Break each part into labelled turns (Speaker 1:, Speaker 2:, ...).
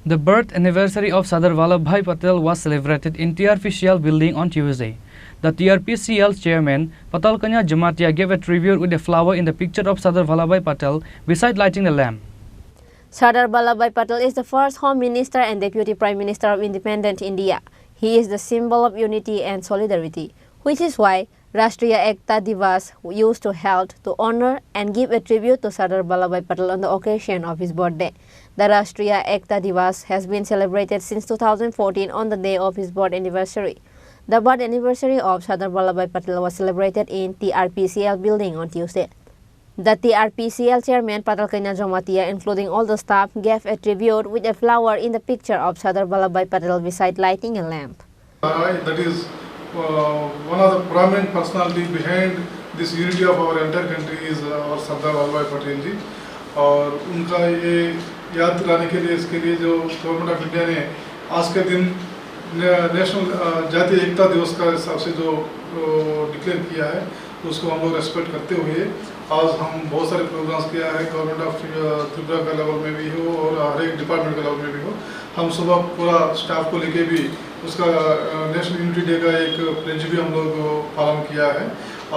Speaker 1: The birth anniversary of Sardar Vallabhbhai Patel was celebrated in TRPCL building on Tuesday. The TRPCL chairman, Patel Kanya Jamatia, gave a tribute with a flower in the picture of Sardar Vallabhbhai Patel beside lighting the lamp.
Speaker 2: Sardar Vallabhbhai Patel is the first Home Minister and Deputy Prime Minister of independent India. He is the symbol of unity and solidarity, which is why Rashtriya Ekta Divas used to held to honor and give a tribute to Sardar Vallabhbhai Patel on the occasion of his birthday. The Rashtriya Ekta Divas has been celebrated since 2014 on the day of his birth anniversary. The birth anniversary of Sardar Vallabhbhai Patel was celebrated in TRPCL building on Tuesday. The TRPCL chairman Patel Kanya Jamatia, including all the staff, gave a tribute with a flower in the picture of Sardar Vallabhbhai Patel beside lighting a lamp.
Speaker 3: That is one of the prominent personality behind this unity of our entire country is our Sardar Vallabhbhai Patel ji. और उनका ये याद दिलाने के लिए इसके लिए जो गवर्नमेंट ऑफ इंडिया ने आज के दिन नेशनल जातीय एकता दिवस का हिसाब से जो डिक्लेयर किया है, उसको हम लोग रेस्पेक्ट करते हुए आज हम बहुत सारे प्रोग्राम्स किया है। गवर्नमेंट ऑफ त्रिपुरा का लेवल में भी हो और हर एक डिपार्टमेंट के लेवल में भी हो, हम सुबह पूरा स्टाफ को लेके भी उसका नेशनल यूनिटी डे का एक प्लेज भी हम लोग पालन किया है।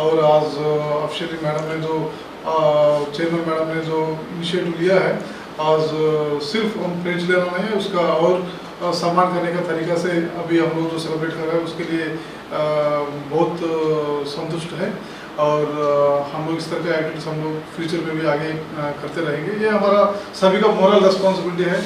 Speaker 3: और आज ऑफिशियली मैडम ने जो चेयरमैन मैडम ने जो इनिशिएटिव लिया है, आज सिर्फ हम प्लेज लेना नहीं है, उसका और सम्मान करने का तरीका से अभी हम लोग जो सेलिब्रेट कर रहे हैं उसके लिए बहुत संतुष्ट है। और हम लोग इस तरह के एक्टिविटीज हम लोग फ्यूचर में भी आगे करते रहेंगे। ये हमारा सभी का मोरल रिस्पॉन्सिबिलिटी है।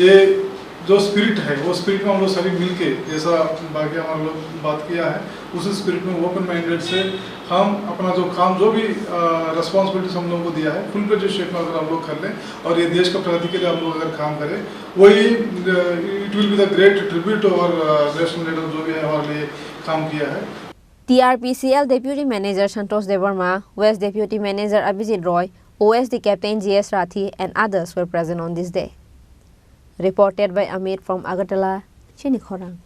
Speaker 3: ये जो स्पिरिट है वो स्पिरिट में हम लोग सभी मिलके, जैसा बाकी हम लोग बात किया है, उसी स्पिरिट में ओपन माइंडेड से हम अपना जो काम जो भी रिस्पॉन्सिबिलिटीज हम लोगों को दिया है फुल प्लेजेड शेप में अगर हम लोग कर लें और ये देश का प्रगति के लिए हम लोग अगर काम करें, वही it will be the great tribute और नेशनल लीडर जो भी है हमारे लिए काम किया है।
Speaker 2: TRPCL Deputy Manager Santosh Devarma, West Deputy Manager Abhijit Roy, OSD Captain GS Rathi and others were present on this day. Reported by Amit from Agartala, Chini Khorang.